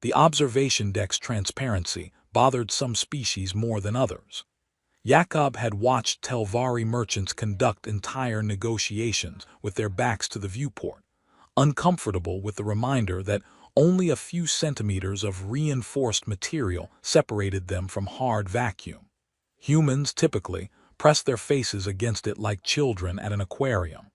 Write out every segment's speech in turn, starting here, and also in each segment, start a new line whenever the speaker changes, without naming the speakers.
The observation deck's transparency bothered some species more than others. Jakob had watched Telvari merchants conduct entire negotiations with their backs to the viewport, uncomfortable with the reminder that only a few centimeters of reinforced material separated them from hard vacuum. Humans, typically, pressed their faces against it like children at an aquarium.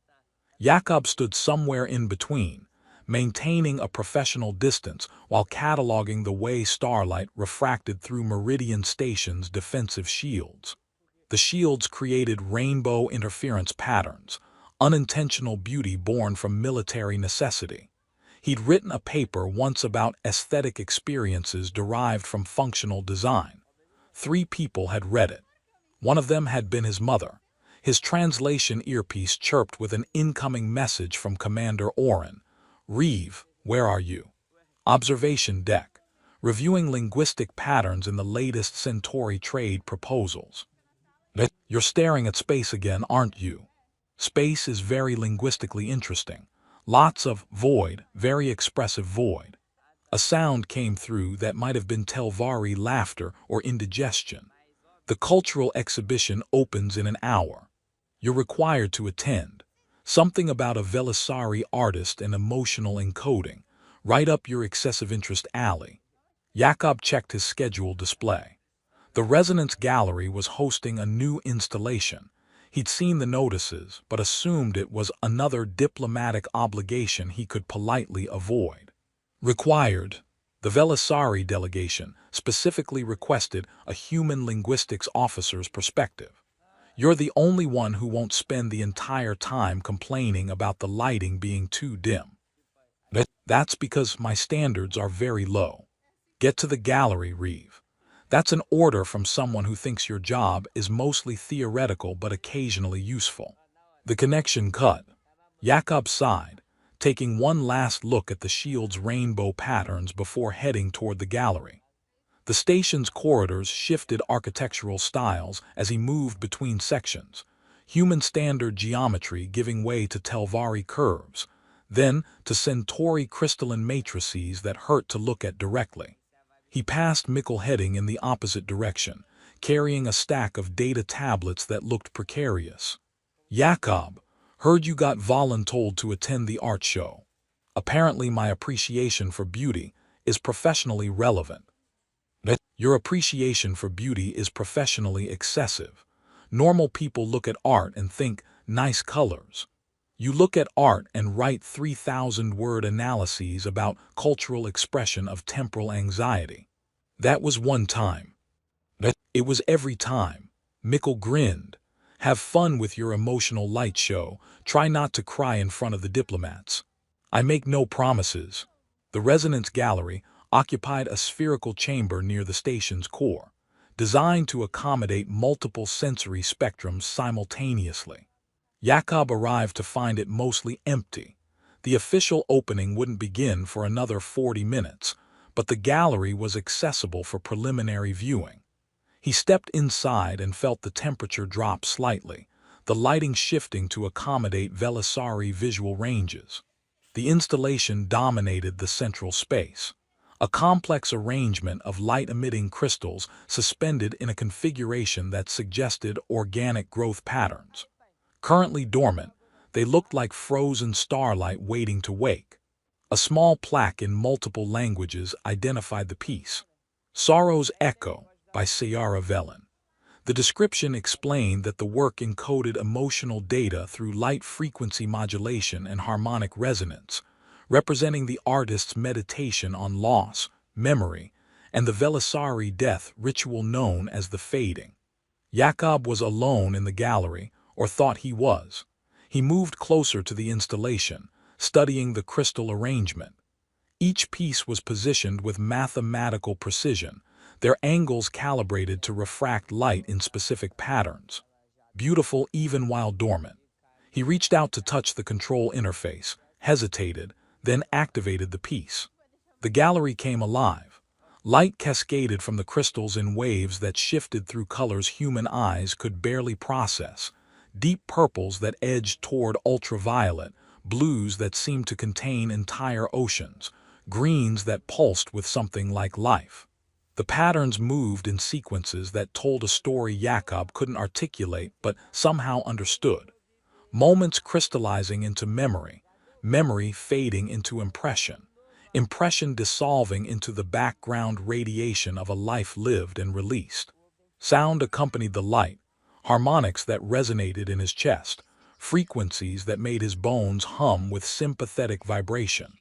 Jakob stood somewhere in between, maintaining a professional distance while cataloging the way starlight refracted through Meridian Station's defensive shields. The shields created rainbow interference patterns, unintentional beauty born from military necessity. He'd written a paper once about aesthetic experiences derived from functional design. 3 people had read it. One of them had been his mother. His translation earpiece chirped with an incoming message from Commander Oren. "Reeve, where are you?" Observation deck, reviewing linguistic patterns in the latest Centauri trade proposals. "You're staring at space again, aren't you?" Space is very linguistically interesting. Lots of void, very expressive void. A sound came through that might have been Telvari laughter or indigestion. The cultural exhibition opens in an hour. You're required to attend. Something about a Velisari artist and emotional encoding, right up your excessive interest alley. Jakob checked his schedule display. The Resonance Gallery was hosting a new installation. He'd seen the notices, but assumed it was another diplomatic obligation he could politely avoid. Required. The Velisari delegation specifically requested a human linguistics officer's perspective. You're the only one who won't spend the entire time complaining about the lighting being too dim. That's because my standards are very low. Get to the gallery, Reeve. That's an order from someone who thinks your job is mostly theoretical but occasionally useful. The connection cut. Jakob sighed, taking one last look at the shield's rainbow patterns before heading toward the gallery. The station's corridors shifted architectural styles as he moved between sections, human standard geometry giving way to Telvari curves, then to Centauri crystalline matrices that hurt to look at directly. He passed Mikkel heading in the opposite direction, carrying a stack of data tablets that looked precarious. "Jakob, heard you got voluntold to attend the art show. Apparently my appreciation for beauty is professionally relevant." "Your appreciation for beauty is professionally excessive. Normal people look at art and think, nice colors. You look at art and write 3,000-word analyses about cultural expression of temporal anxiety." "That was one time." "It was every time." Mikkel grinned. "Have fun with your emotional light show. Try not to cry in front of the diplomats." "I make no promises." The Resonance Gallery occupied a spherical chamber near the station's core, designed to accommodate multiple sensory spectrums simultaneously. Jakob arrived to find it mostly empty. The official opening wouldn't begin for another 40 minutes, but the gallery was accessible for preliminary viewing. He stepped inside and felt the temperature drop slightly, the lighting shifting to accommodate Velisari visual ranges. The installation dominated the central space, a complex arrangement of light-emitting crystals suspended in a configuration that suggested organic growth patterns. Currently dormant, they looked like frozen starlight waiting to wake. A small plaque in multiple languages identified the piece. "Sorrow's Echo" by Ciara Velen. The description explained that the work encoded emotional data through light frequency modulation and harmonic resonance, representing the artist's meditation on loss, memory, and the Velisari death ritual known as the fading. Jakob was alone in the gallery, or thought he was. He moved closer to the installation, studying the crystal arrangement. Each piece was positioned with mathematical precision, their angles calibrated to refract light in specific patterns. Beautiful even while dormant. He reached out to touch the control interface, hesitated, then activated the piece. The gallery came alive. Light cascaded from the crystals in waves that shifted through colors human eyes could barely process, deep purples that edged toward ultraviolet, blues that seemed to contain entire oceans, greens that pulsed with something like life. The patterns moved in sequences that told a story Jakob couldn't articulate but somehow understood. Moments crystallizing into memory, memory fading into impression, impression dissolving into the background radiation of a life lived and released. Sound accompanied the light, harmonics that resonated in his chest, frequencies that made his bones hum with sympathetic vibration.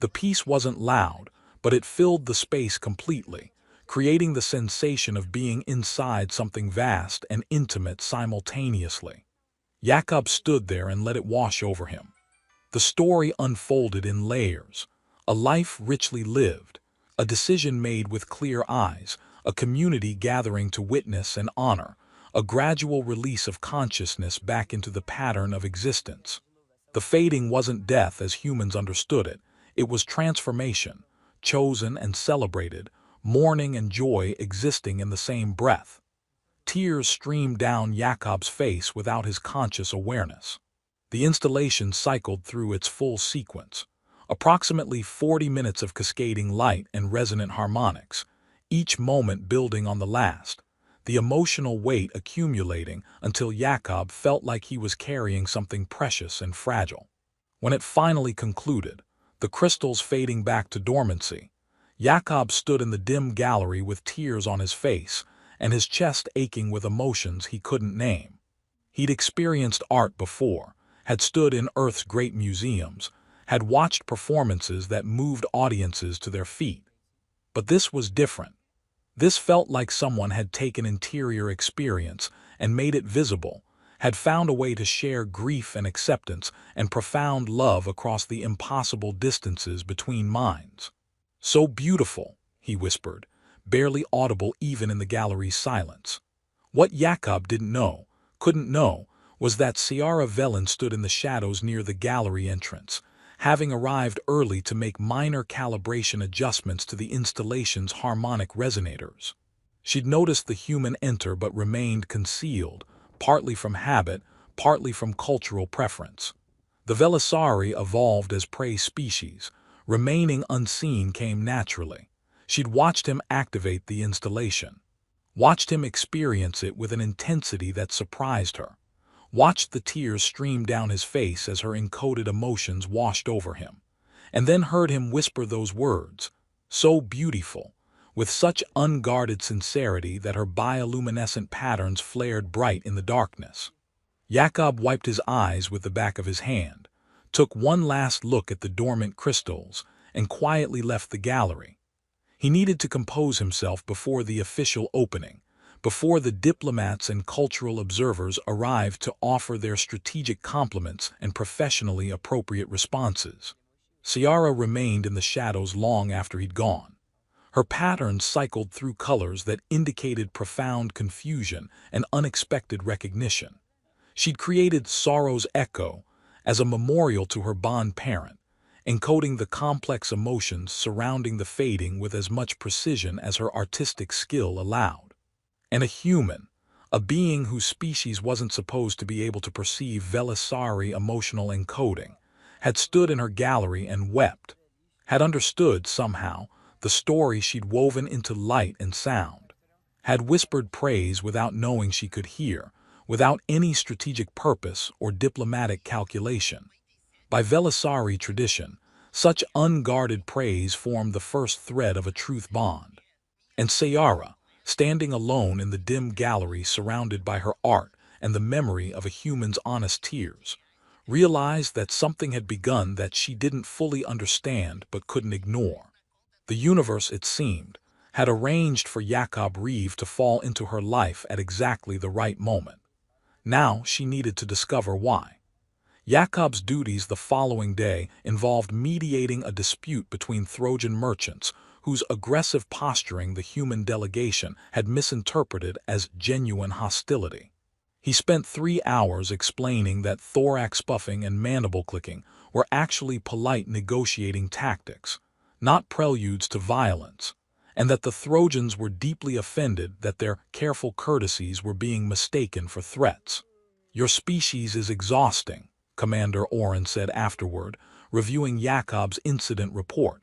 The piece wasn't loud, but it filled the space completely, creating the sensation of being inside something vast and intimate simultaneously. Jakob stood there and let it wash over him. The story unfolded in layers, a life richly lived, a decision made with clear eyes, a community gathering to witness and honor, a gradual release of consciousness back into the pattern of existence. The fading wasn't death as humans understood it, it was transformation, chosen and celebrated, mourning and joy existing in the same breath. Tears streamed down Jakob's face without his conscious awareness. The installation cycled through its full sequence, approximately 40 minutes of cascading light and resonant harmonics, each moment building on the last, the emotional weight accumulating until Jakob felt like he was carrying something precious and fragile. When it finally concluded, the crystals fading back to dormancy, Jakob stood in the dim gallery with tears on his face and his chest aching with emotions he couldn't name. He'd experienced art before, had stood in Earth's great museums, had watched performances that moved audiences to their feet. But this was different. This felt like someone had taken interior experience and made it visible, had found a way to share grief and acceptance and profound love across the impossible distances between minds. "So beautiful," he whispered, barely audible even in the gallery's silence. What Jakob couldn't know, was that Ciara Velen stood in the shadows near the gallery entrance, having arrived early to make minor calibration adjustments to the installation's harmonic resonators. She'd noticed the human enter but remained concealed, partly from habit, partly from cultural preference. The Velisari evolved as prey species, remaining unseen came naturally. She'd watched him activate the installation, watched him experience it with an intensity that surprised her, watched the tears stream down his face as her encoded emotions washed over him, and then heard him whisper those words, "So beautiful," with such unguarded sincerity that her bioluminescent patterns flared bright in the darkness. Jakob wiped his eyes with the back of his hand, took one last look at the dormant crystals, and quietly left the gallery. He needed to compose himself before the official opening, before the diplomats and cultural observers arrived to offer their strategic compliments and professionally appropriate responses. Ciara remained in the shadows long after he'd gone. Her patterns cycled through colors that indicated profound confusion and unexpected recognition. She'd created Sorrow's Echo as a memorial to her bond parent, encoding the complex emotions surrounding the fading with as much precision as her artistic skill allowed. And a human, a being whose species wasn't supposed to be able to perceive Velisari emotional encoding, had stood in her gallery and wept, had understood, somehow, the story she'd woven into light and sound, had whispered praise without knowing she could hear, without any strategic purpose or diplomatic calculation. By Velisari tradition, such unguarded praise formed the first thread of a truth bond. And Ciara, standing alone in the dim gallery surrounded by her art and the memory of a human's honest tears, realized that something had begun that she didn't fully understand but couldn't ignore. The universe, it seemed, had arranged for Jakob Reeve to fall into her life at exactly the right moment. Now she needed to discover why. Jakob's duties the following day involved mediating a dispute between Trojan merchants whose aggressive posturing the human delegation had misinterpreted as genuine hostility. He spent 3 hours explaining that thorax puffing and mandible clicking were actually polite negotiating tactics, not preludes to violence, and that the Trojans were deeply offended that their careful courtesies were being mistaken for threats. "Your species is exhausting," Commander Oren said afterward, reviewing Jakob's incident report.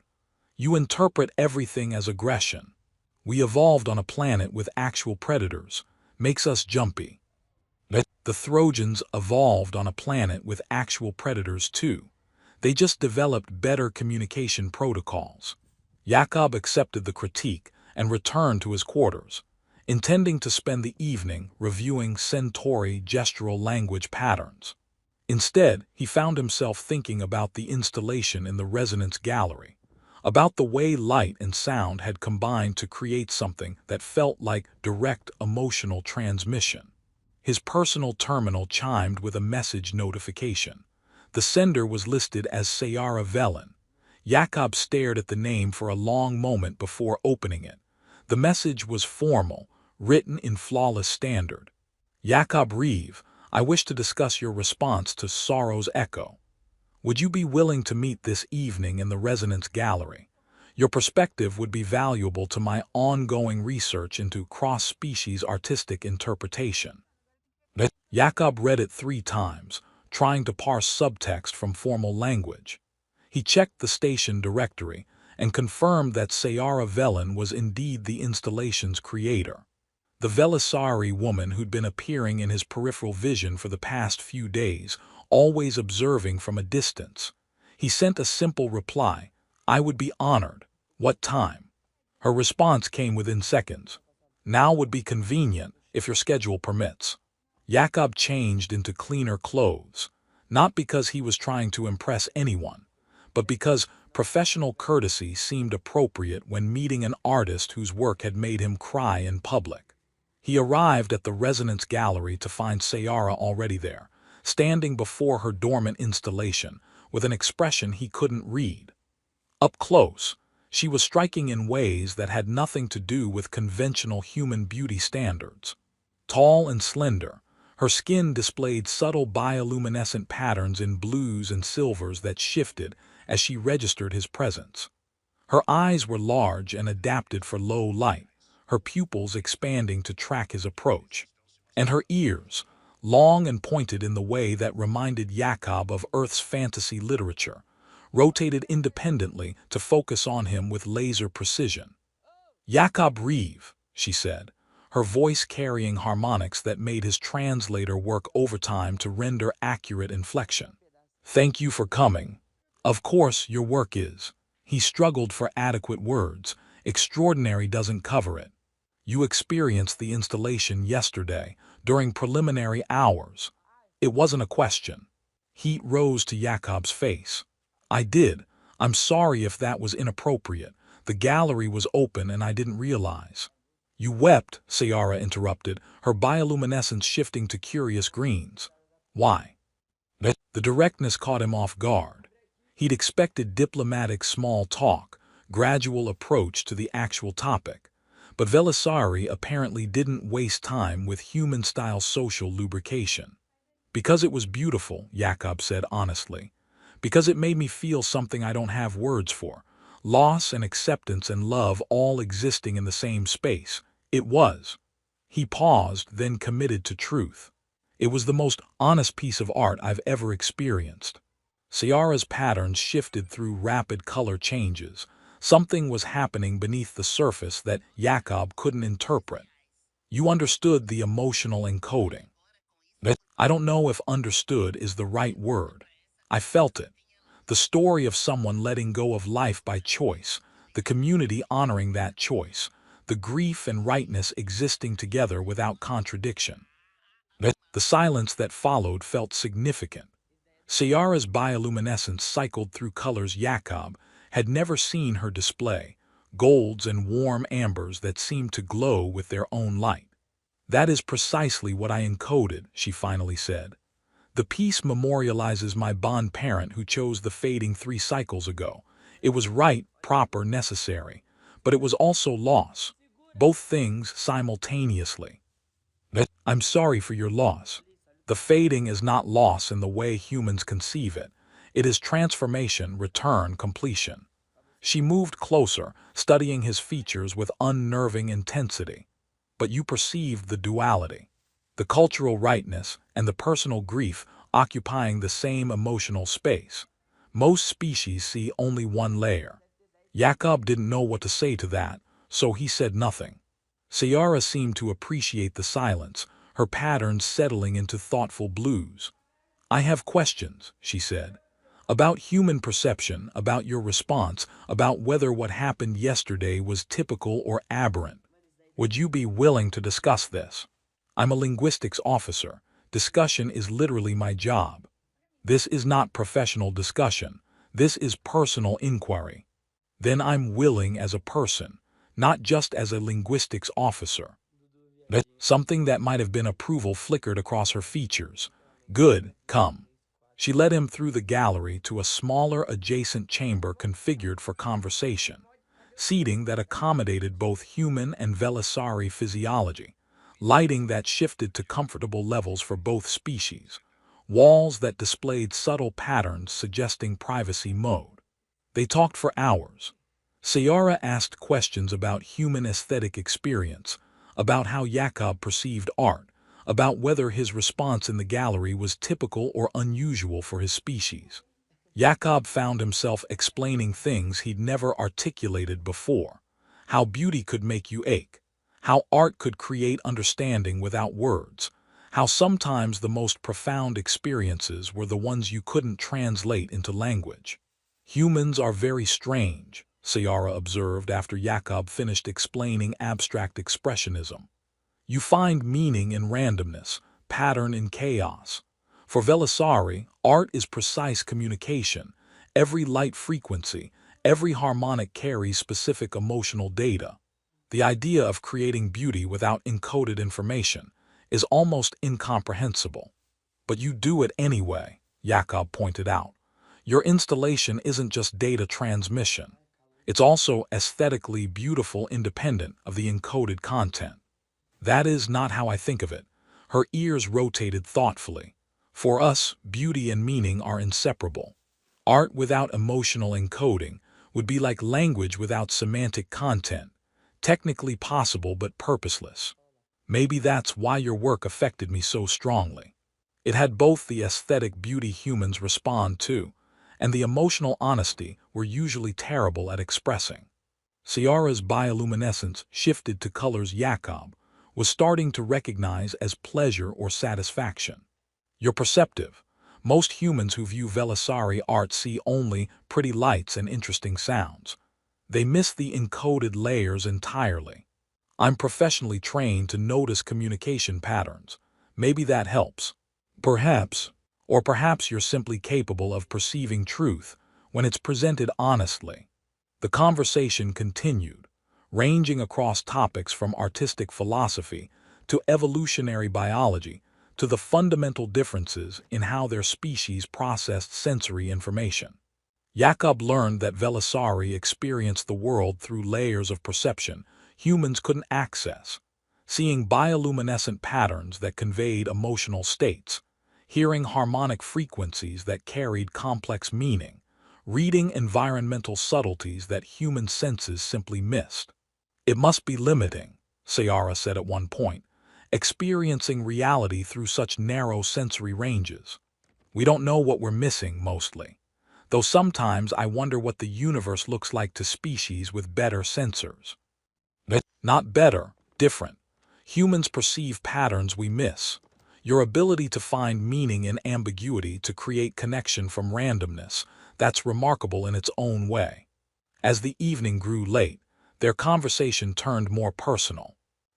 You interpret everything as aggression. We evolved on a planet with actual predators. Makes us jumpy. The Trojans evolved on a planet with actual predators too. They just developed better communication protocols. Jakob accepted the critique and returned to his quarters, intending to spend the evening reviewing Centauri gestural language patterns. Instead, he found himself thinking about the installation in the resonance gallery, about the way light and sound had combined to create something that felt like direct emotional transmission. His personal terminal chimed with a message notification. The sender was listed as Sayara Velen. Jakob stared at the name for a long moment before opening it. The message was formal, written in flawless standard. Jakob Reeve, I wish to discuss your response to Sorrow's Echo. Would you be willing to meet this evening in the Resonance Gallery? Your perspective would be valuable to my ongoing research into cross-species artistic interpretation. Jakob read it 3 times, trying to parse subtext from formal language. He checked the station directory and confirmed that Sayara Velen was indeed the installation's creator. The Velisari woman who'd been appearing in his peripheral vision for the past few days, always observing from a distance. He sent a simple reply, I would be honored. What time? Her response came within seconds. Now would be convenient, if your schedule permits. Jakob changed into cleaner clothes, not because he was trying to impress anyone, but because professional courtesy seemed appropriate when meeting an artist whose work had made him cry in public. He arrived at the Resonance Gallery to find Sayara already there, standing before her dormant installation, with an expression he couldn't read. Up close, she was striking in ways that had nothing to do with conventional human beauty standards. Tall and slender, her skin displayed subtle bioluminescent patterns in blues and silvers that shifted as she registered his presence. Her eyes were large and adapted for low light, her pupils expanding to track his approach. And her ears, long and pointed in the way that reminded Jakob of Earth's fantasy literature, rotated independently to focus on him with laser precision. Jakob Reeve, she said, her voice carrying harmonics that made his translator work overtime to render accurate inflection. Thank you for coming. Of course, your work is. He struggled for adequate words. Extraordinary doesn't cover it. You experienced the installation yesterday, during preliminary hours. It wasn't a question. Heat rose to Jakob's face. I did. I'm sorry if that was inappropriate. The gallery was open and I didn't realize. You wept, Sayara interrupted, her bioluminescence shifting to curious greens. Why? The directness caught him off guard. He'd expected diplomatic small talk, gradual approach to the actual topic. But Velisari apparently didn't waste time with human-style social lubrication. Because it was beautiful, Jakob said honestly. Because it made me feel something I don't have words for. Loss and acceptance and love all existing in the same space. It was. He paused, then committed to truth. It was the most honest piece of art I've ever experienced. Sayara's patterns shifted through rapid color changes. Something was happening beneath the surface that Jakob couldn't interpret. You understood the emotional encoding. I don't know if understood is the right word. I felt it. The story of someone letting go of life by choice, the community honoring that choice, the grief and rightness existing together without contradiction. The silence that followed felt significant. Sayara's bioluminescence cycled through colors Jakob had never seen her display, golds and warm ambers that seemed to glow with their own light. That is precisely what I encoded, she finally said. The piece memorializes my bond parent who chose the fading 3 cycles ago. It was right, proper, necessary, but it was also loss. Both things simultaneously. I'm sorry for your loss. The fading is not loss in the way humans conceive it. It is transformation, return, completion. She moved closer, studying his features with unnerving intensity. But you perceived the duality, the cultural rightness and the personal grief occupying the same emotional space. Most species see only one layer. Jakob didn't know what to say to that, so he said nothing. Sayara seemed to appreciate the silence, her patterns settling into thoughtful blues. "I have questions," she said. "About human perception, about your response, about whether what happened yesterday was typical or aberrant. Would you be willing to discuss this? I'm a linguistics officer. Discussion is literally my job. This is not professional discussion. This is personal inquiry. Then I'm willing as a person, not just as a linguistics officer." Something that might have been approval flickered across her features. "Good, come." She led him through the gallery to a smaller adjacent chamber configured for conversation, seating that accommodated both human and Velisari physiology, lighting that shifted to comfortable levels for both species, walls that displayed subtle patterns suggesting privacy mode. They talked for hours. Sayara asked questions about human aesthetic experience, about how Jakob perceived art, about whether his response in the gallery was typical or unusual for his species. Jakob found himself explaining things he'd never articulated before: how beauty could make you ache, how art could create understanding without words, how sometimes the most profound experiences were the ones you couldn't translate into language. "Humans are very strange," Sayara observed after Jakob finished explaining abstract expressionism. "You find meaning in randomness, pattern in chaos. For Velisari, art is precise communication. Every light frequency, every harmonic carries specific emotional data. The idea of creating beauty without encoded information is almost incomprehensible. But you do it anyway," Jakob pointed out. "Your installation isn't just data transmission. It's also aesthetically beautiful independent of the encoded content." "That is not how I think of it." Her ears rotated thoughtfully. "For us, beauty and meaning are inseparable. Art without emotional encoding would be like language without semantic content, technically possible but purposeless. Maybe that's why your work affected me so strongly. It had both the aesthetic beauty humans respond to and the emotional honesty we're usually terrible at expressing." Sayara's bioluminescence shifted to colors Jakob was starting to recognize as pleasure or satisfaction. "You're perceptive. Most humans who view Velisari art see only pretty lights and interesting sounds. They miss the encoded layers entirely. I'm professionally trained to notice communication patterns. Maybe that helps." "Perhaps. Or perhaps you're simply capable of perceiving truth when it's presented honestly." The conversation continued, ranging across topics from artistic philosophy to evolutionary biology to the fundamental differences in how their species processed sensory information. Jakob learned that Velisari experienced the world through layers of perception humans couldn't access, seeing bioluminescent patterns that conveyed emotional states, hearing harmonic frequencies that carried complex meaning, reading environmental subtleties that human senses simply missed. "It must be limiting," Sayara said at one point, "experiencing reality through such narrow sensory ranges. We don't know what we're missing, mostly. Though sometimes I wonder what the universe looks like to species with better sensors." "Not better, different. Humans perceive patterns we miss. Your ability to find meaning in ambiguity, to create connection from randomness, that's remarkable in its own way." As the evening grew late, their conversation turned more personal.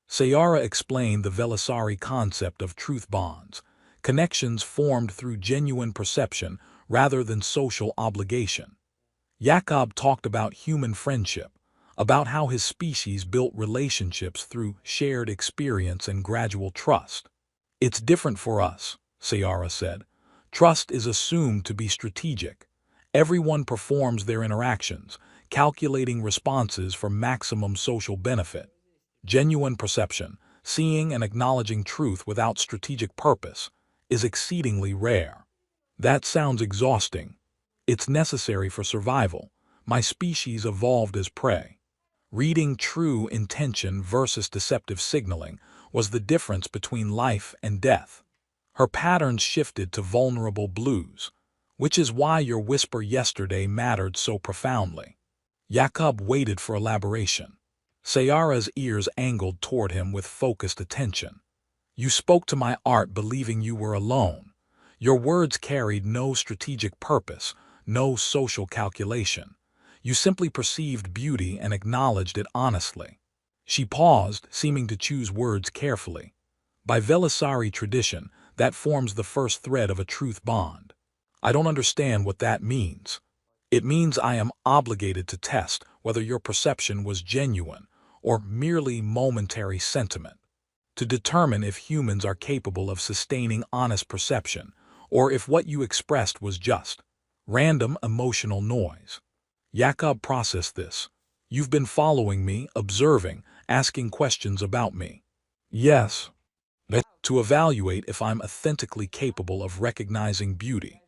Sayara explained the Velisari concept of truth bonds, connections formed through genuine perception rather than social obligation. Jakob talked about human friendship, about how his species built relationships through shared experience and gradual trust. "It's different for us," Sayara said. "Trust is assumed to be strategic. Everyone performs their interactions, calculating responses for maximum social benefit. Genuine perception, seeing and acknowledging truth without strategic purpose, is exceedingly rare." "That sounds exhausting." "It's necessary for survival. My species evolved as prey. Reading true intention versus deceptive signaling was the difference between life and death." Her patterns shifted to vulnerable blues. "Which is why your whisper yesterday mattered so profoundly." Jakob waited for elaboration. Sayara's ears angled toward him with focused attention. You spoke to my art believing you were alone. Your words carried no strategic purpose, no social calculation. You simply perceived beauty and acknowledged it honestly. She paused, seeming to choose words carefully. By Velisari tradition, that forms the first thread of a truth bond. I don't understand what that means. It means I am obligated to test whether your perception was genuine or merely momentary sentiment, to determine if humans are capable of sustaining honest perception, or if what you expressed was just random emotional noise. Jakob processed this. You've been following me, observing, asking questions about me. Yes. To evaluate if I'm authentically capable of recognizing beauty,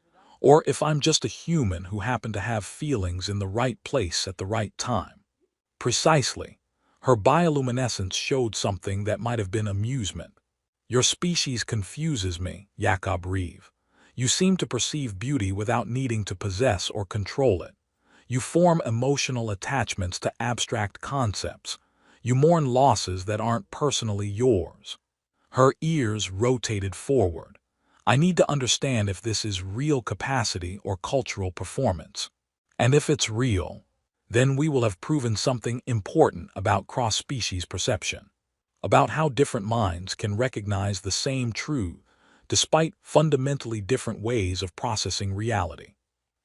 or if I'm just a human who happened to have feelings in the right place at the right time. Precisely. Her bioluminescence showed something that might have been amusement. Your species confuses me, Jakob Reeve. You seem to perceive beauty without needing to possess or control it. You form emotional attachments to abstract concepts. You mourn losses that aren't personally yours. Her ears rotated forward. I need to understand if this is real capacity or cultural performance. And if it's real, then we will have proven something important about cross-species perception, about how different minds can recognize the same truth despite fundamentally different ways of processing reality.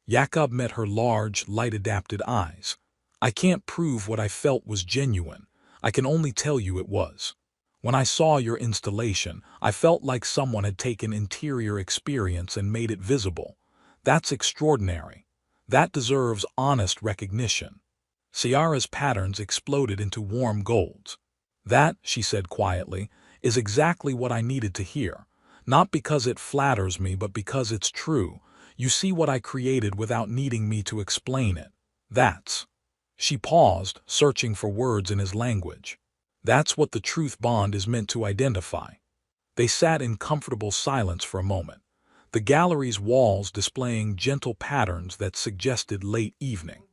Jakob met her large, light-adapted eyes. I can't prove what I felt was genuine. I can only tell you it was. When I saw your installation, I felt like someone had taken interior experience and made it visible. That's extraordinary. That deserves honest recognition. Ciara's patterns exploded into warm golds. That, she said quietly, is exactly what I needed to hear. Not because it flatters me, but because it's true. You see what I created without needing me to explain it. That's. She paused, searching for words in his language. That's what the truth bond is meant to identify. They sat in comfortable silence for a moment, the gallery's walls displaying gentle patterns that suggested late evening.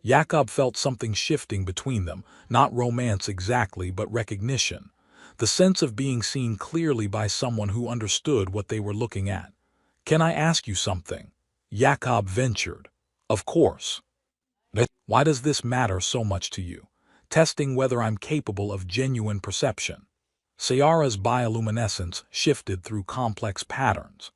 Jakob felt something shifting between them, not romance exactly, but recognition, the sense of being seen clearly by someone who understood what they were looking at. Can I ask you something? Jakob ventured. Of course. Why does this matter so much to you? Testing whether I'm capable of genuine perception. Sayara's bioluminescence shifted through complex patterns.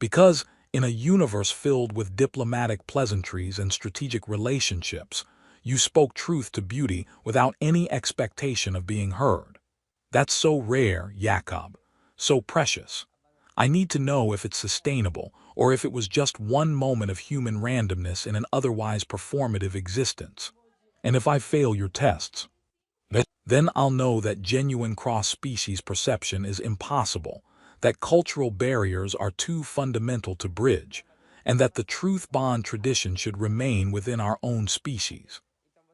Because, in a universe filled with diplomatic pleasantries and strategic relationships, you spoke truth to beauty without any expectation of being heard. That's so rare, Jakob. So precious. I need to know if it's sustainable, or if it was just one moment of human randomness in an otherwise performative existence. And if I fail your tests, then I'll know that genuine cross-species perception is impossible, that cultural barriers are too fundamental to bridge, and that the truth bond tradition should remain within our own species.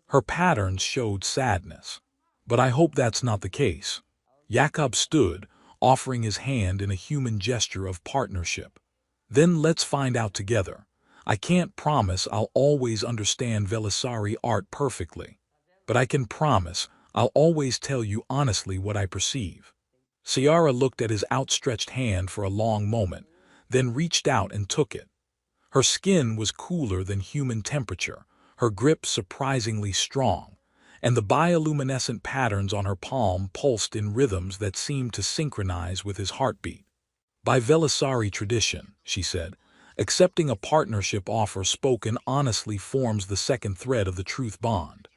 Her patterns showed sadness. But I hope that's not the case. Jakob stood, offering his hand in a human gesture of partnership. Then let's find out together. I can't promise I'll always understand Velisari art perfectly, but I can promise I'll always tell you honestly what I perceive. Ciara looked at his outstretched hand for a long moment, then reached out and took it. Her skin was cooler than human temperature, her grip surprisingly strong, and the bioluminescent patterns on her palm pulsed in rhythms that seemed to synchronize with his heartbeat. By Velisari tradition, she said, accepting a partnership offer spoken honestly forms the second thread of the truth bond.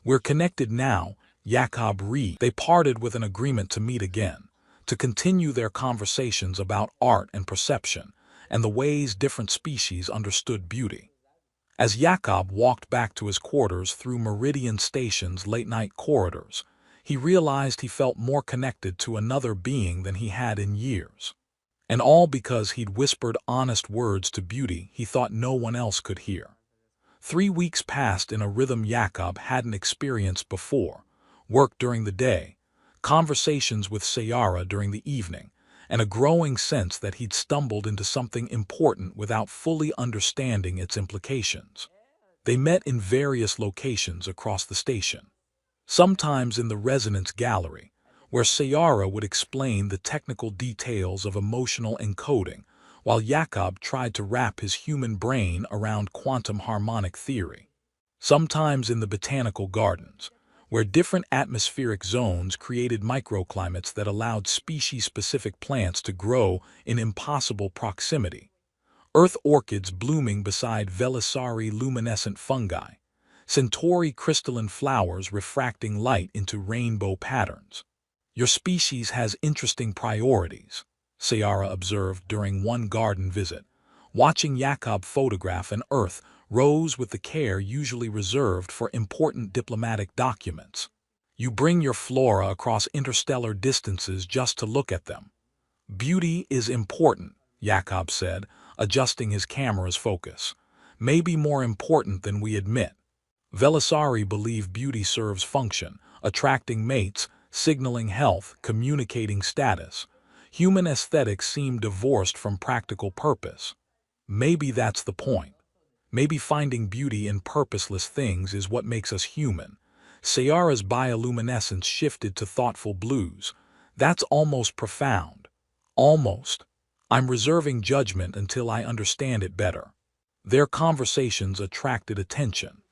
We're connected now, Jakob Reeve. They parted with an agreement to meet again, to continue their conversations about art and perception, and the ways different species understood beauty. As Jakob walked back to his quarters through Meridian Station's late-night corridors, he realized he felt more connected to another being than he had in years. And all because he'd whispered honest words to beauty he thought no one else could hear. 3 weeks passed in a rhythm Jakob hadn't experienced before, work during the day, conversations with Sayara during the evening, and a growing sense that he'd stumbled into something important without fully understanding its implications. They met in various locations across the station, sometimes in the resonance gallery, where Sayara would explain the technical details of emotional encoding, while Jakob tried to wrap his human brain around quantum harmonic theory. Sometimes in the botanical gardens, where different atmospheric zones created microclimates that allowed species-specific plants to grow in impossible proximity. Earth orchids blooming beside Velisari luminescent fungi, Centauri crystalline flowers refracting light into rainbow patterns. Your species has interesting priorities, Sayara observed during one garden visit. Watching Jakob photograph an Earth rose with the care usually reserved for important diplomatic documents. You bring your flora across interstellar distances just to look at them. Beauty is important, Jakob said, adjusting his camera's focus. Maybe more important than we admit. Velisari believe beauty serves function, attracting mates, signaling health, communicating status. Human aesthetics seem divorced from practical purpose. Maybe that's the point. Maybe finding beauty in purposeless things is what makes us human. Sayara's bioluminescence shifted to thoughtful blues. That's almost profound. Almost. I'm reserving judgment until I understand it better. Their conversations attracted attention.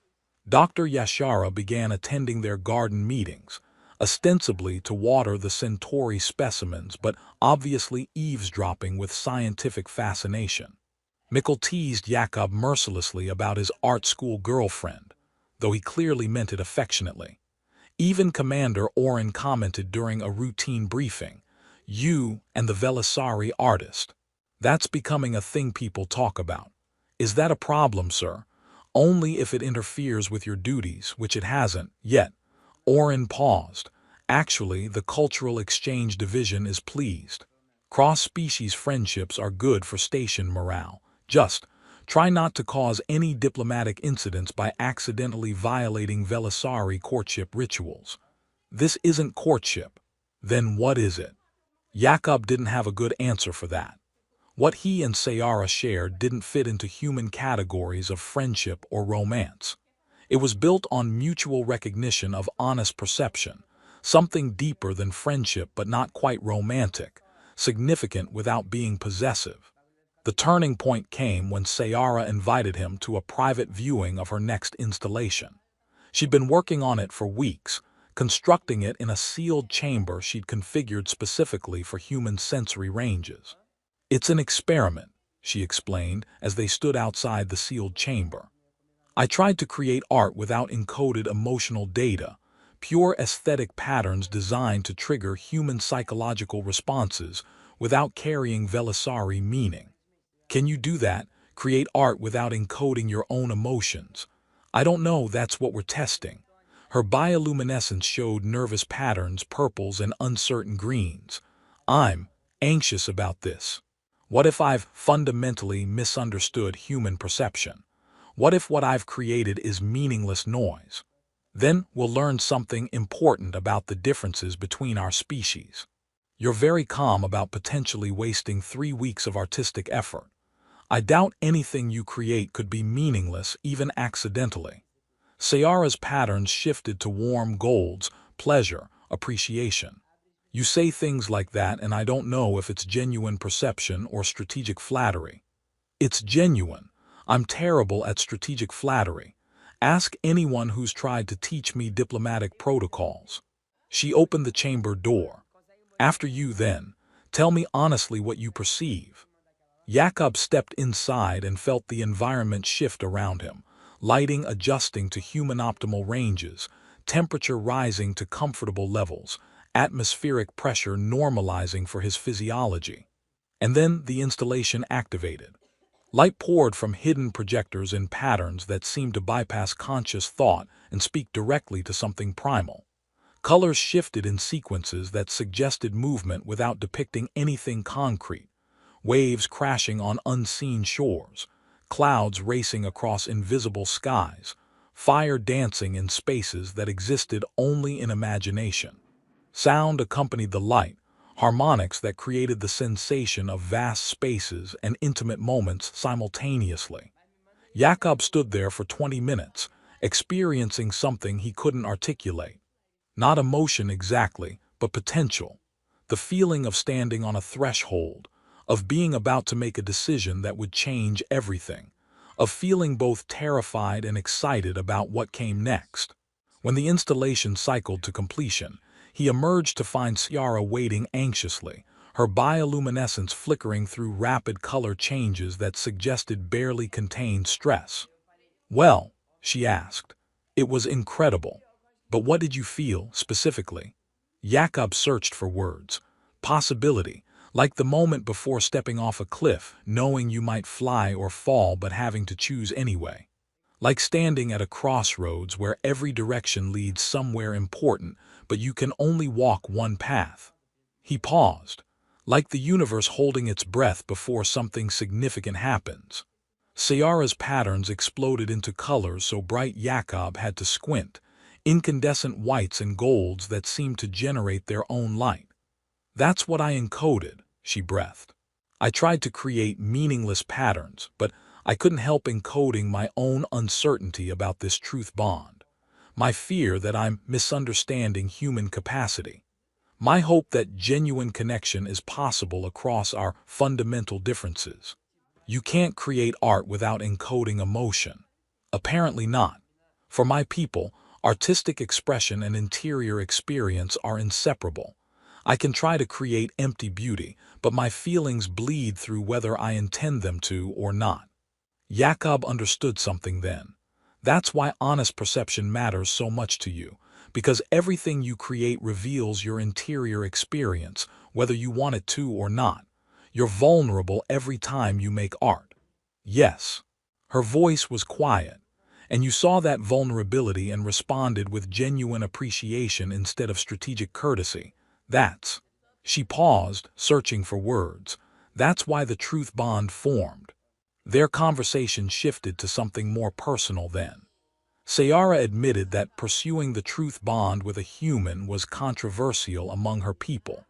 Dr. Yashara began attending their garden meetings, ostensibly to water the Centauri specimens but obviously eavesdropping with scientific fascination. Mikkel teased Jakob mercilessly about his art school girlfriend, though he clearly meant it affectionately. Even Commander Oren commented during a routine briefing, "You and the Velisari artist. That's becoming a thing people talk about. Is that a problem, sir? Only if it interferes with your duties, which it hasn't, yet." Oren paused. Actually, the Cultural Exchange Division is pleased. Cross-species friendships are good for station morale. Just try not to cause any diplomatic incidents by accidentally violating Velisari courtship rituals. This isn't courtship. Then what is it? Jakob didn't have a good answer for that. What he and Sayara shared didn't fit into human categories of friendship or romance. It was built on mutual recognition of honest perception, something deeper than friendship but not quite romantic, significant without being possessive. The turning point came when Sayara invited him to a private viewing of her next installation. She'd been working on it for weeks, constructing it in a sealed chamber she'd configured specifically for human sensory ranges. "It's an experiment," she explained as they stood outside the sealed chamber. "I tried to create art without encoded emotional data, pure aesthetic patterns designed to trigger human psychological responses without carrying Velisari meaning. Can you do that? Create art without encoding your own emotions? I don't know, that's what we're testing." Her bioluminescence showed nervous patterns, purples and uncertain greens. "I'm anxious about this. What if I've fundamentally misunderstood human perception? What if what I've created is meaningless noise? Then we'll learn something important about the differences between our species." "You're very calm about potentially wasting 3 weeks of artistic effort. I doubt anything you create could be meaningless, even accidentally." Sayara's patterns shifted to warm golds, pleasure, appreciation. "You say things like that and I don't know if it's genuine perception or strategic flattery." "It's genuine. I'm terrible at strategic flattery. Ask anyone who's tried to teach me diplomatic protocols." She opened the chamber door. "After you then. Tell me honestly what you perceive." Jakob stepped inside and felt the environment shift around him, lighting adjusting to human optimal ranges, temperature rising to comfortable levels, atmospheric pressure normalizing for his physiology. And then the installation activated. Light poured from hidden projectors in patterns that seemed to bypass conscious thought and speak directly to something primal. Colors shifted in sequences that suggested movement without depicting anything concrete. Waves crashing on unseen shores, clouds racing across invisible skies, fire dancing in spaces that existed only in imagination. Sound accompanied the light, harmonics that created the sensation of vast spaces and intimate moments simultaneously. Jakob stood there for 20 minutes, experiencing something he couldn't articulate. Not emotion exactly, but potential. The feeling of standing on a threshold, of being about to make a decision that would change everything, of feeling both terrified and excited about what came next. When the installation cycled to completion, he emerged to find Ciara waiting anxiously, her bioluminescence flickering through rapid color changes that suggested barely contained stress. "Well," she asked, "it was incredible. But what did you feel, specifically?" Jakob searched for words. Possibility, like the moment before stepping off a cliff, knowing you might fly or fall but having to choose anyway. Like standing at a crossroads where every direction leads somewhere important, but you can only walk one path. He paused, like the universe holding its breath before something significant happens. Ciara's patterns exploded into colors so bright Jakob had to squint, incandescent whites and golds that seemed to generate their own light. "That's what I encoded," she breathed. "I tried to create meaningless patterns, but I couldn't help encoding my own uncertainty about this truth bond. My fear that I'm misunderstanding human capacity. My hope that genuine connection is possible across our fundamental differences. You can't create art without encoding emotion. Apparently not. For my people, artistic expression and interior experience are inseparable. I can try to create empty beauty, but my feelings bleed through whether I intend them to or not." Jakob understood something then. That's why honest perception matters so much to you, because everything you create reveals your interior experience, whether you want it to or not. You're vulnerable every time you make art. Yes. Her voice was quiet, and you saw that vulnerability and responded with genuine appreciation instead of strategic courtesy. That's. She paused, searching for words. That's why the truth bond formed. Their conversation shifted to something more personal then. Ciara admitted that pursuing the truth bond with a human was controversial among her people,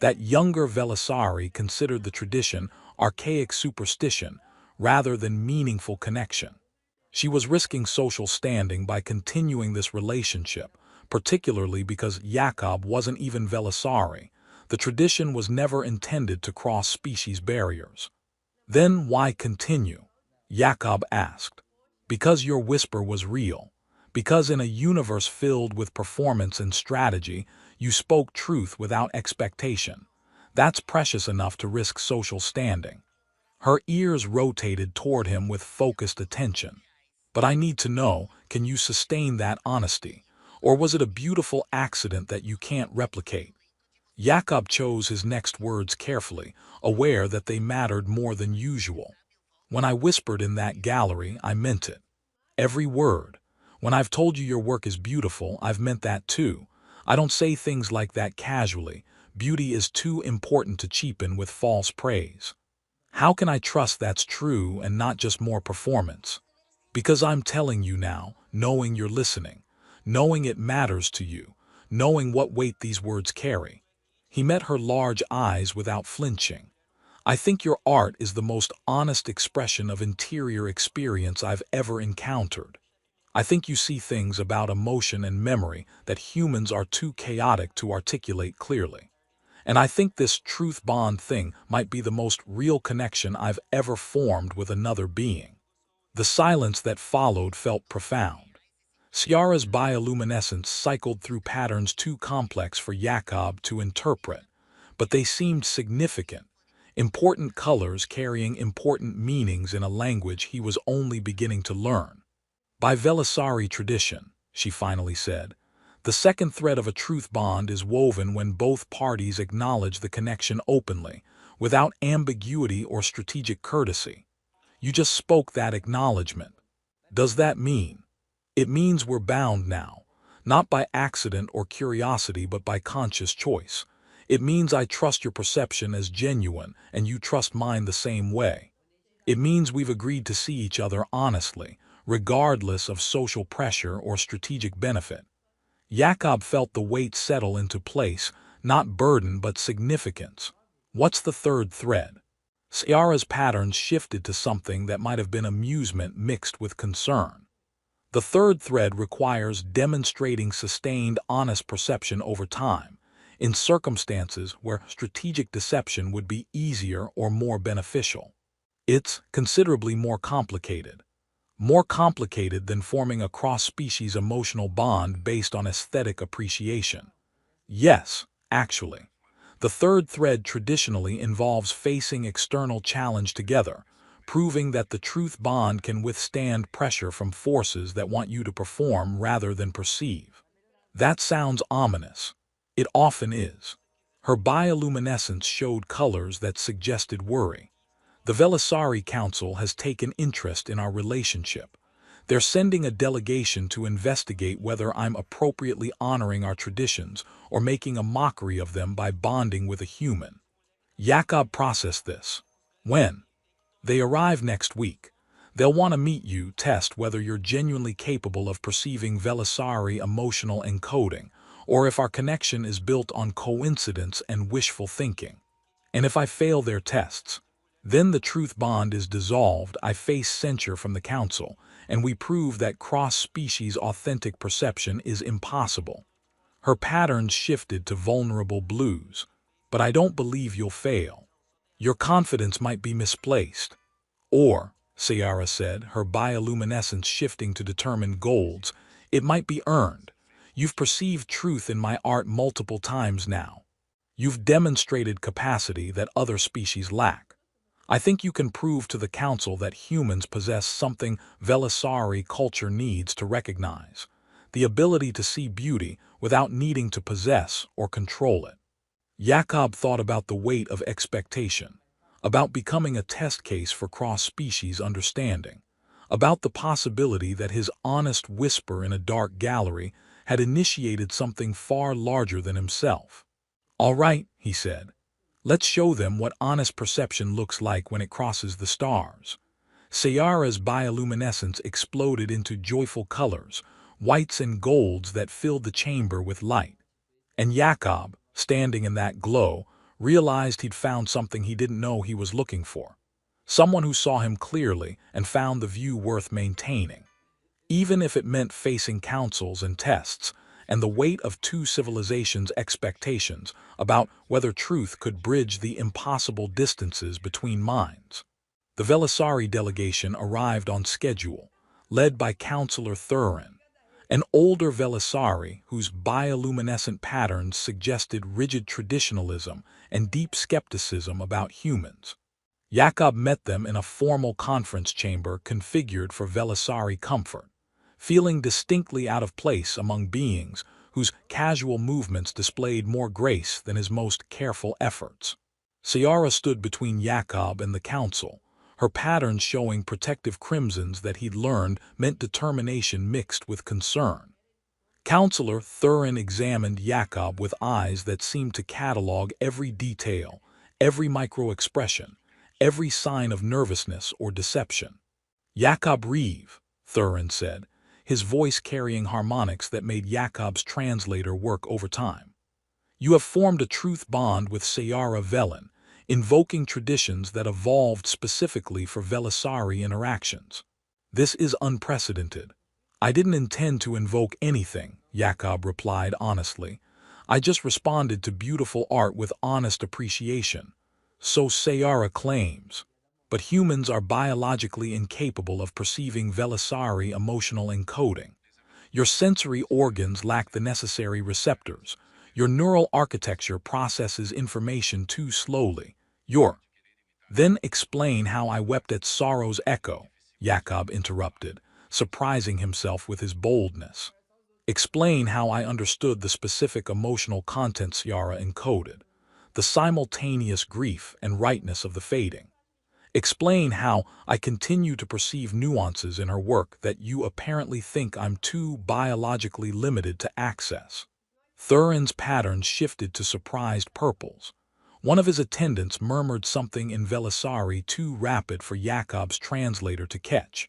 that younger Velisari considered the tradition archaic superstition rather than meaningful connection. She was risking social standing by continuing this relationship, particularly because Jakob wasn't even Velisari. The tradition was never intended to cross species barriers. "Then why continue?" Jakob asked. "Because your whisper was real. Because in a universe filled with performance and strategy, you spoke truth without expectation. That's precious enough to risk social standing." Her ears rotated toward him with focused attention. "But I need to know, can you sustain that honesty? Or was it a beautiful accident that you can't replicate?" Jakob chose his next words carefully, aware that they mattered more than usual. "When I whispered in that gallery, I meant it. Every word. When I've told you your work is beautiful, I've meant that too. I don't say things like that casually. Beauty is too important to cheapen with false praise. How can I trust that's true and not just more performance? Because I'm telling you now, knowing you're listening, knowing it matters to you, knowing what weight these words carry." He met her large eyes without flinching. "I think your art is the most honest expression of interior experience I've ever encountered. I think you see things about emotion and memory that humans are too chaotic to articulate clearly. And I think this truth bond thing might be the most real connection I've ever formed with another being." The silence that followed felt profound. Ciara's bioluminescence cycled through patterns too complex for Jakob to interpret, but they seemed significant, important colors carrying important meanings in a language he was only beginning to learn. "By Velisari tradition," she finally said, "the second thread of a truth bond is woven when both parties acknowledge the connection openly, without ambiguity or strategic courtesy. You just spoke that acknowledgement. Does that mean?" "It means we're bound now, not by accident or curiosity but by conscious choice. It means I trust your perception as genuine and you trust mine the same way. It means we've agreed to see each other honestly, regardless of social pressure or strategic benefit." Jakob felt the weight settle into place, not burden but significance. "What's the third thread?" Ciara's patterns shifted to something that might have been amusement mixed with concern. The third thread requires demonstrating sustained honest perception over time, in circumstances where strategic deception would be easier or more beneficial. It's considerably more complicated than forming a cross-species emotional bond based on aesthetic appreciation. Yes, actually. The third thread traditionally involves facing external challenge together, proving that the truth bond can withstand pressure from forces that want you to perform rather than perceive. That sounds ominous. It often is. Her bioluminescence showed colors that suggested worry. The Velisari Council has taken interest in our relationship. They're sending a delegation to investigate whether I'm appropriately honoring our traditions or making a mockery of them by bonding with a human. Jakob processed this. When? They arrive next week. They'll want to meet you, test whether you're genuinely capable of perceiving Velisari emotional encoding, or if our connection is built on coincidence and wishful thinking. And if I fail their tests, then the truth bond is dissolved, I face censure from the council, and we prove that cross-species authentic perception is impossible. Her patterns shifted to vulnerable blues. But I don't believe you'll fail. Your confidence might be misplaced. Or, Ciara said, her bioluminescence shifting to determine golds, it might be earned. You've perceived truth in my art multiple times now. You've demonstrated capacity that other species lack. I think you can prove to the Council that humans possess something Velisari culture needs to recognize, the ability to see beauty without needing to possess or control it. Jakob thought about the weight of expectation, about becoming a test case for cross-species understanding, about the possibility that his honest whisper in a dark gallery had initiated something far larger than himself. All right, he said. Let's show them what honest perception looks like when it crosses the stars. Ciara's bioluminescence exploded into joyful colors, whites and golds that filled the chamber with light. And Jakob, standing in that glow, realized he'd found something he didn't know he was looking for. Someone who saw him clearly and found the view worth maintaining. Even if it meant facing councils and tests, and the weight of two civilizations' expectations about whether truth could bridge the impossible distances between minds. The Velisari delegation arrived on schedule, led by Councillor Thurin, an older Velisari whose bioluminescent patterns suggested rigid traditionalism and deep skepticism about humans. Jakob met them in a formal conference chamber configured for Velisari comfort, feeling distinctly out of place among beings whose casual movements displayed more grace than his most careful efforts. Ciara stood between Jakob and the council, her patterns showing protective crimsons that he'd learned meant determination mixed with concern. Councillor Thurin examined Jakob with eyes that seemed to catalog every detail, every micro-expression, every sign of nervousness or deception. Jakob Reeve, Thurin said, his voice carrying harmonics that made Jakob's translator work overtime. You have formed a truth bond with Ciara Velen, invoking traditions that evolved specifically for Velisari interactions. This is unprecedented. I didn't intend to invoke anything, Jakob replied honestly. I just responded to beautiful art with honest appreciation. So Ciara claims. But humans are biologically incapable of perceiving Velisari emotional encoding. Your sensory organs lack the necessary receptors. Your neural architecture processes information too slowly. Then explain how I wept at sorrow's echo, Jakob interrupted, surprising himself with his boldness. Explain how I understood the specific emotional content Ciara encoded, the simultaneous grief and rightness of the fading. Explain how I continue to perceive nuances in her work that you apparently think I'm too biologically limited to access. Thurin's patterns shifted to surprised purples. One of his attendants murmured something in Velisari too rapid for Jakob's translator to catch.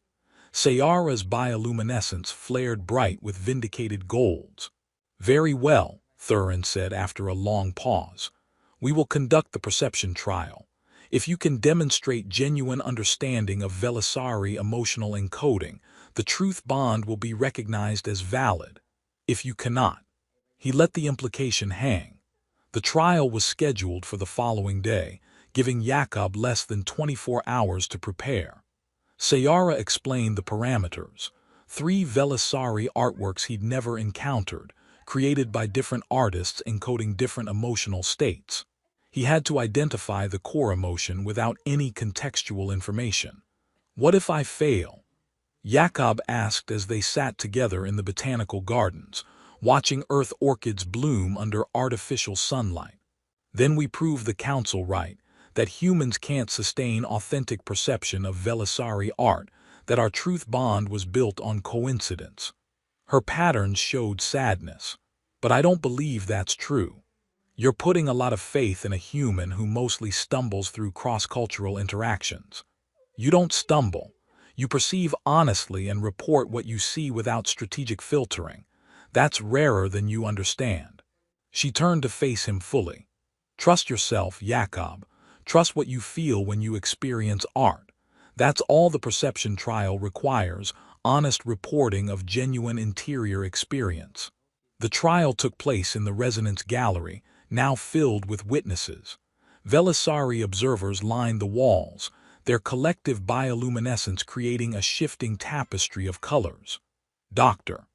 Ciara's bioluminescence flared bright with vindicated golds. Very well, Thurin said after a long pause. We will conduct the perception trial. If you can demonstrate genuine understanding of Belisari emotional encoding, the truth bond will be recognized as valid. If you cannot, he let the implication hang. The trial was scheduled for the following day, giving Jakob less than 24 hours to prepare. Sayara explained the parameters. 3 Belisari artworks he'd never encountered, created by different artists encoding different emotional states. He had to identify the core emotion without any contextual information. "What if I fail?" Jakob asked as they sat together in the botanical gardens, watching earth orchids bloom under artificial sunlight. "Then we prove the council right, that humans can't sustain authentic perception of Belisari art, that our truth bond was built on coincidence." Her patterns showed sadness. "But I don't believe that's true. You're putting a lot of faith in a human who mostly stumbles through cross-cultural interactions." "You don't stumble. You perceive honestly and report what you see without strategic filtering. That's rarer than you understand." She turned to face him fully. "Trust yourself, Jakob. Trust what you feel when you experience art. That's all the perception trial requires, honest reporting of genuine interior experience." The trial took place in the Resonance Gallery, now filled with witnesses. Belisari observers lined the walls, their collective bioluminescence creating a shifting tapestry of colors. Dr.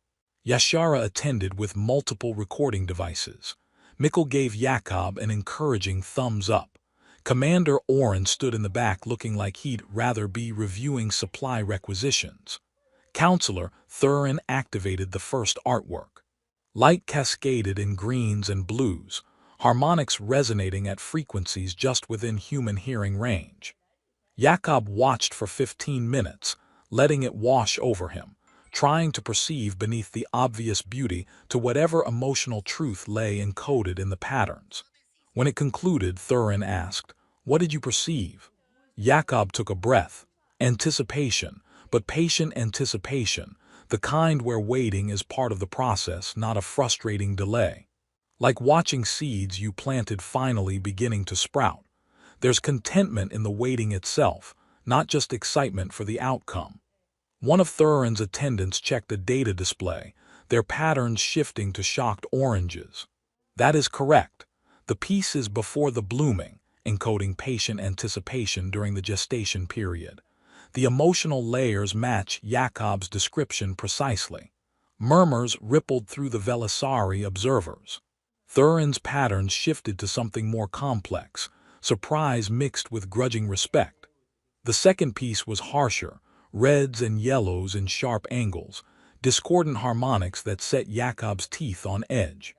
Yashara attended with multiple recording devices. Mikkel gave Jakob an encouraging thumbs up. Commander Oren stood in the back looking like he'd rather be reviewing supply requisitions. Counselor Thurin activated the first artwork. Light cascaded in greens and blues, harmonics resonating at frequencies just within human hearing range. Jakob watched for 15 minutes, letting it wash over him, trying to perceive beneath the obvious beauty to whatever emotional truth lay encoded in the patterns. When it concluded, Thurin asked, "What did you perceive?" Jakob took a breath. Anticipation, but patient anticipation, the kind where waiting is part of the process, not a frustrating delay. Like watching seeds you planted finally beginning to sprout. There's contentment in the waiting itself, not just excitement for the outcome. One of Thurin's attendants checked a data display, their patterns shifting to shocked oranges. "That is correct. The piece is before the blooming, encoding patient anticipation during the gestation period. The emotional layers match Jakob's description precisely." Murmurs rippled through the Belisari observers. Thurin's patterns shifted to something more complex, surprise mixed with grudging respect. The second piece was harsher, reds and yellows in sharp angles, discordant harmonics that set Jakob's teeth on edge.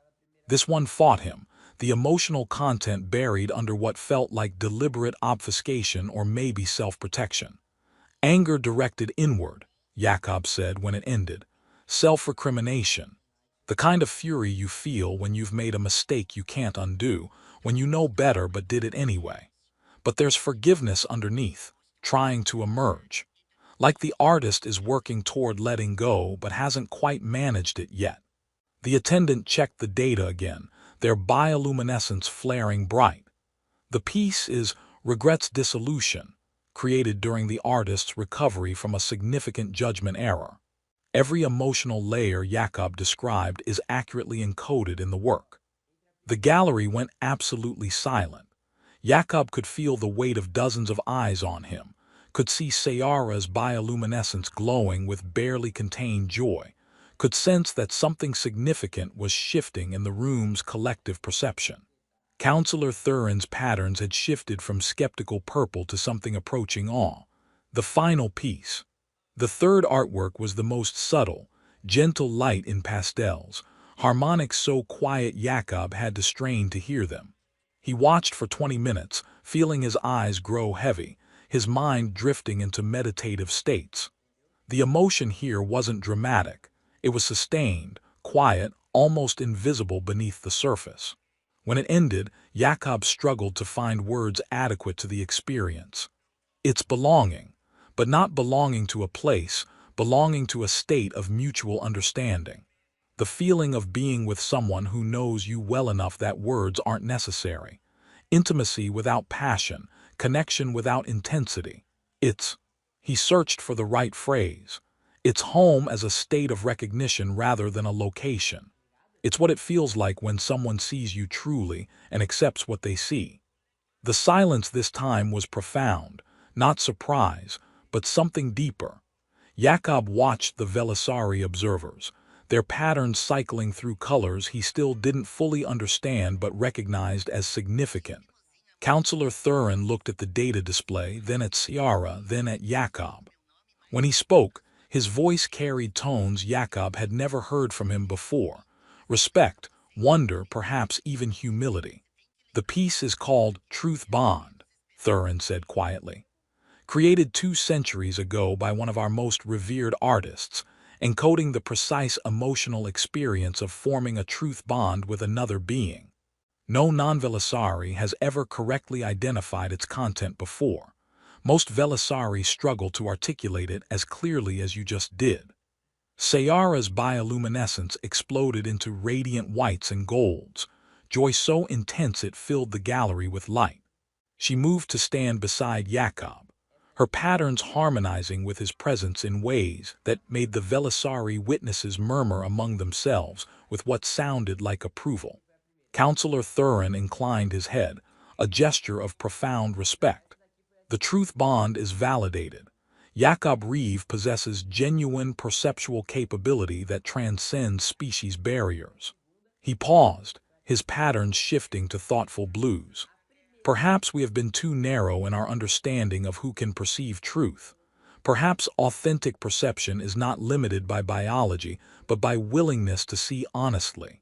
This one fought him, the emotional content buried under what felt like deliberate obfuscation or maybe self-protection. "Anger directed inward," Jakob said when it ended. "Self-recrimination. The kind of fury you feel when you've made a mistake you can't undo, when you know better but did it anyway. But there's forgiveness underneath, trying to emerge. Like the artist is working toward letting go but hasn't quite managed it yet." The attendant checked the data again, their bioluminescence flaring bright. "The piece is Regrets Dissolution, created during the artist's recovery from a significant judgment error." Every emotional layer Jakob described is accurately encoded in the work. The gallery went absolutely silent. Jakob could feel the weight of dozens of eyes on him, could see Sayara's bioluminescence glowing with barely contained joy, could sense that something significant was shifting in the room's collective perception. Counselor Thurin's patterns had shifted from skeptical purple to something approaching awe. The final piece. The third artwork was the most subtle, gentle light in pastels, harmonics so quiet Jakob had to strain to hear them. He watched for 20 minutes, feeling his eyes grow heavy, his mind drifting into meditative states. The emotion here wasn't dramatic. It was sustained, quiet, almost invisible beneath the surface. When it ended, Jakob struggled to find words adequate to the experience. It's belonging, but not belonging to a place, belonging to a state of mutual understanding. The feeling of being with someone who knows you well enough that words aren't necessary. Intimacy without passion, connection without intensity. He searched for the right phrase. It's home as a state of recognition rather than a location. It's what it feels like when someone sees you truly and accepts what they see. The silence this time was profound, not surprise, but something deeper. Jakob watched the Velisari observers, their patterns cycling through colors he still didn't fully understand but recognized as significant. Counselor Thurin looked at the data display, then at Ciara, then at Jakob. When he spoke, his voice carried tones Jakob had never heard from him before. Respect, wonder, perhaps even humility. "The piece is called Truth Bond," Thurin said quietly. "Created 2 centuries ago by one of our most revered artists, encoding the precise emotional experience of forming a truth bond with another being. No non-Velisari has ever correctly identified its content before. Most Velisari struggle to articulate it as clearly as you just did." Sayara's bioluminescence exploded into radiant whites and golds, joy so intense it filled the gallery with light. She moved to stand beside Jakob, her patterns harmonizing with his presence in ways that made the Velisari witnesses murmur among themselves with what sounded like approval. Counselor Thurin inclined his head, a gesture of profound respect. "The truth bond is validated. Jakob Reeve possesses genuine perceptual capability that transcends species barriers." He paused, his patterns shifting to thoughtful blues. "Perhaps we have been too narrow in our understanding of who can perceive truth. Perhaps authentic perception is not limited by biology, but by willingness to see honestly."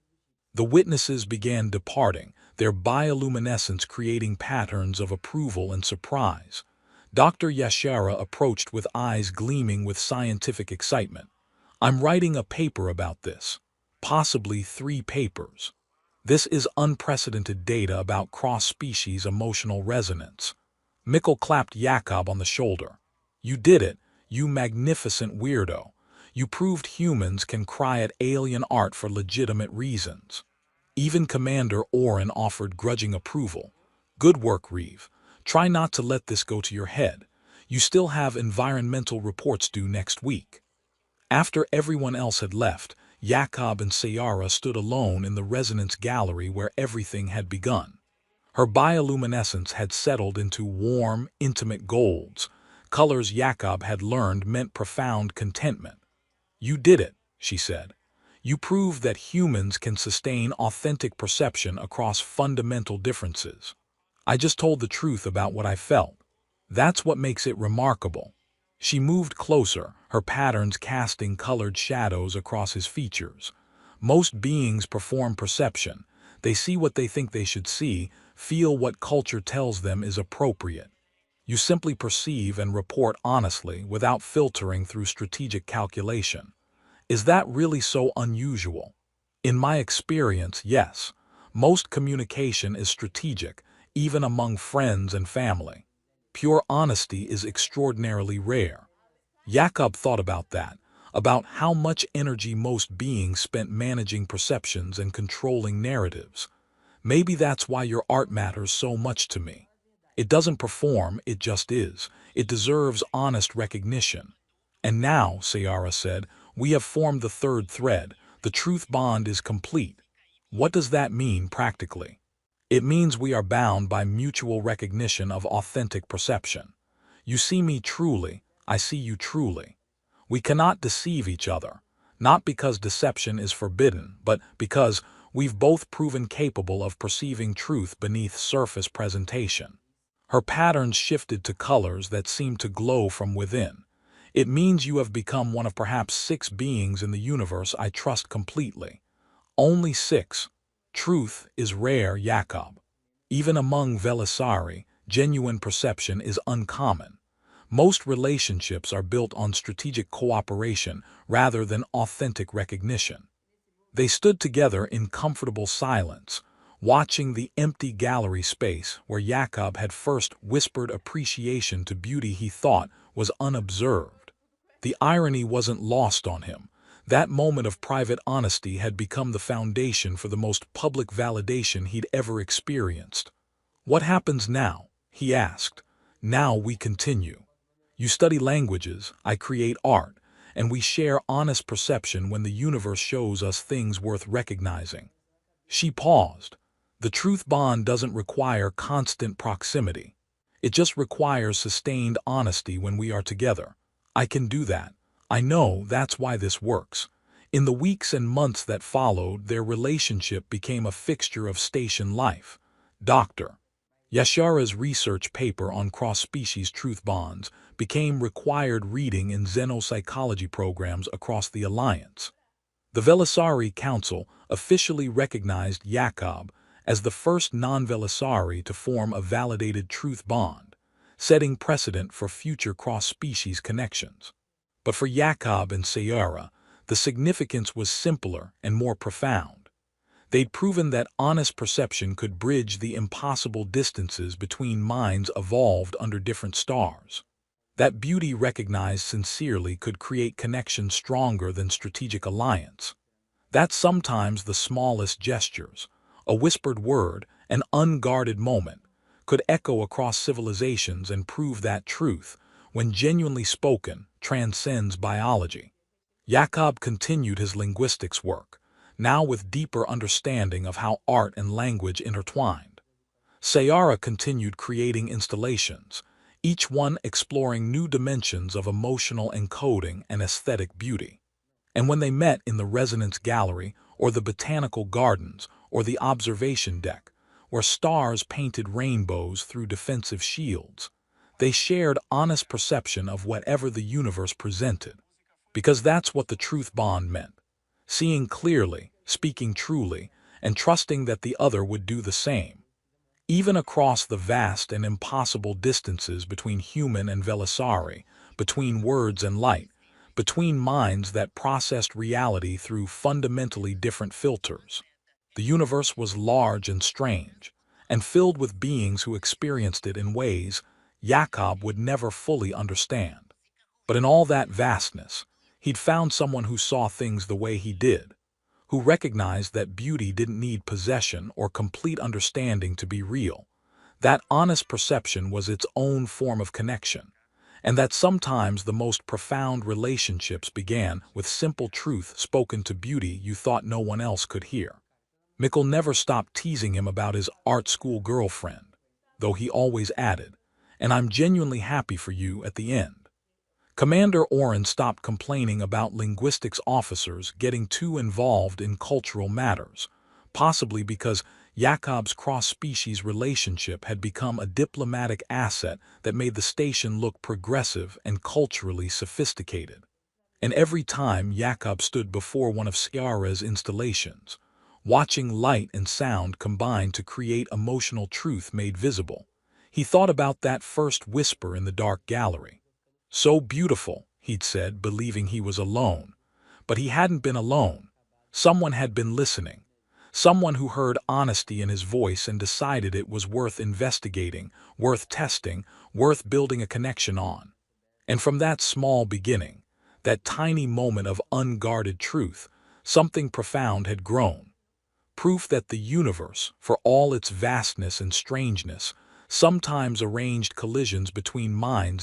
The witnesses began departing, their bioluminescence creating patterns of approval and surprise. Dr. Yashara approached with eyes gleaming with scientific excitement. "I'm writing a paper about this. Possibly 3 papers. This is unprecedented data about cross-species emotional resonance." Mikkel clapped Jakob on the shoulder. "You did it, you magnificent weirdo. You proved humans can cry at alien art for legitimate reasons." Even Commander Oren offered grudging approval. "Good work, Reeve. Try not to let this go to your head. You still have environmental reports due next week." After everyone else had left, Jakob and Sayara stood alone in the resonance gallery where everything had begun. Her bioluminescence had settled into warm, intimate golds, colors Jakob had learned meant profound contentment. "You did it," she said. "You proved that humans can sustain authentic perception across fundamental differences. I just told the truth about what I felt. That's what makes it remarkable." She moved closer, her patterns casting colored shadows across his features. "Most beings perform perception. They see what they think they should see, feel what culture tells them is appropriate. You simply perceive and report honestly without filtering through strategic calculation. Is that really so unusual?" "In my experience, yes. Most communication is strategic, even among friends and family. Pure honesty is extraordinarily rare." Jakob thought about that, about how much energy most beings spent managing perceptions and controlling narratives. "Maybe that's why your art matters so much to me. It doesn't perform, it just is. It deserves honest recognition." "And now," Sayara said, "we have formed the 3rd thread. The truth bond is complete." "What does that mean practically?" "It means we are bound by mutual recognition of authentic perception. You see me truly, I see you truly. We cannot deceive each other, not because deception is forbidden, but because we've both proven capable of perceiving truth beneath surface presentation." Her patterns shifted to colors that seemed to glow from within. "It means you have become one of perhaps 6 beings in the universe I trust completely. Only 6. Truth is rare, Jakob. Even among Velisari, genuine perception is uncommon. Most relationships are built on strategic cooperation rather than authentic recognition." They stood together in comfortable silence, watching the empty gallery space where Jakob had first whispered appreciation to beauty he thought was unobserved. The irony wasn't lost on him. That moment of private honesty had become the foundation for the most public validation he'd ever experienced. "What happens now?" he asked, Now we continue. You study languages, I create art, and we share honest perception when the universe shows us things worth recognizing. She paused. The truth bond doesn't require constant proximity. It just requires sustained honesty when we are together. I can do that. I know that's why this works. In the weeks and months that followed, their relationship became a fixture of station life. Dr. Yashara's research paper on cross-species truth bonds became required reading in xenopsychology programs across the Alliance. The Velisari Council officially recognized Jakob as the first non-Velisari to form a validated truth bond, setting precedent for future cross-species connections. But for Jakob and Sayara, the significance was simpler and more profound. They'd proven that honest perception could bridge the impossible distances between minds evolved under different stars. That beauty recognized sincerely could create connections stronger than strategic alliance. That sometimes the smallest gestures, a whispered word, an unguarded moment, could echo across civilizations and prove that truth, when genuinely spoken, transcends biology. Jakob continued his linguistics work, now with deeper understanding of how art and language intertwined. Sayara continued creating installations, each one exploring new dimensions of emotional encoding and aesthetic beauty. And when they met in the Resonance Gallery or the Botanical Gardens or the Observation Deck, where stars painted rainbows through defensive shields, they shared honest perception of whatever the universe presented. Because that's what the truth bond meant. Seeing clearly, speaking truly, and trusting that the other would do the same. Even across the vast and impossible distances between human and Velisari, between words and light, between minds that processed reality through fundamentally different filters. The universe was large and strange, and filled with beings who experienced it in ways Jakob would never fully understand. But in all that vastness, he'd found someone who saw things the way he did, who recognized that beauty didn't need possession or complete understanding to be real. That honest perception was its own form of connection, and that sometimes the most profound relationships began with simple truth spoken to beauty you thought no one else could hear. Mikkel never stopped teasing him about his art school girlfriend, though he always added, "And I'm genuinely happy for you at the end." Commander Oren stopped complaining about linguistics officers getting too involved in cultural matters, possibly because Jakob's cross-species relationship had become a diplomatic asset that made the station look progressive and culturally sophisticated. And every time Jakob stood before one of Sayara's installations, watching light and sound combine to create emotional truth made visible, he thought about that first whisper in the dark gallery. "So beautiful," he'd said, believing he was alone. But he hadn't been alone. Someone had been listening. Someone who heard honesty in his voice and decided it was worth investigating, worth testing, worth building a connection on. And from that small beginning, that tiny moment of unguarded truth, something profound had grown. Proof that the universe, for all its vastness and strangeness, sometimes arranged collisions between minds